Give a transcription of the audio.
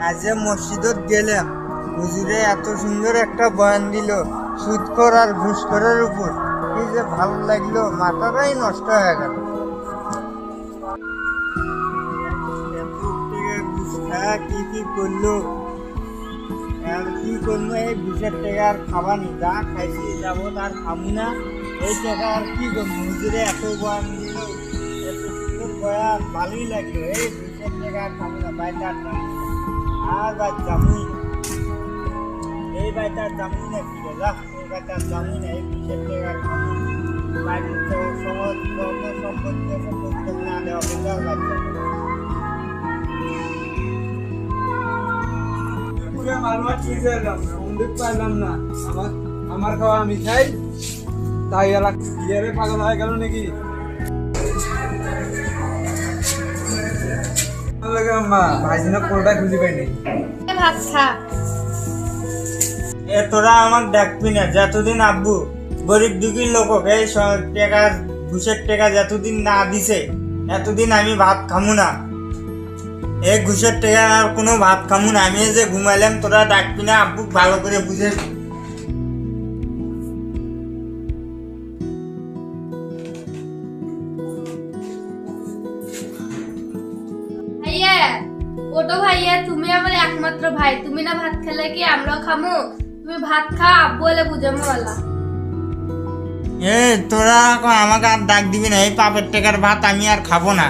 আজ যে মসজিদত গেলাম, হুজুরে এত সুন্দর একটা বয়ান দিল সুদখোর আর ঘুষখোরের উপর। কি যে ভালো লাগলো, মাথাটাই নষ্ট হয়ে গেল। এত টাকা ঘুষ খায়া কি কি করলো, আর কি করবো? এই 20 টাকা আর খাবানি, যা খাইছি যাবো তার খামু না। এই টাকা আর কি করবো? হুজুরে এত বয়ান দিল, এত সুন্দর বয়ান, ভালোই লাগলো। এই 20 টাকা আর খামু না, বাইরে আর যাবো না। আর বাদ যাবই না, এই বাড়িতে আর যাবই না। কি রে, যা, এই বাড়িতে আর যাবই না। এই 20 টাকা আর খামু না। বাড়ির তো সহজ যত সম্পত্তি আছে প্রত্যেক না দেওয়া বেকার লাগছে। পাইলাম না, আমার আমার খাওয়া আমি খাই, তাই এলাকা বিয়ারে পাগল হয়ে গেল নাকি? ভাইজিনা কোনটা খুঁজে পাইনি। ভাত খা। এ তোরা আমাকে ডাকবি না। যতদিন আব্বু গরিব দুঃখী লোক এই টাকা, ঘুষের টাকা যতদিন না দিছে এতদিন আমি ভাত খামু না। এই ঘুষের টাকা আর কোনো ভাত খামু না। আমি এই যে ঘুমাইলাম, তোরা ডাকবি না। আব্বু ভালো করে বুঝে। ভাইয়া, ওটো ভাইয়া, তুমি আমার একমাত্র ভাই। তুমি না ভাত খেলে কি আমরাও খামু? তুমি ভাত খা, আব্বু বলে বুঝামো বলা। এ তোরা আমাকে আর ডাক দিবি না। এই পাপের টাকার ভাত আমি আর খাবো না।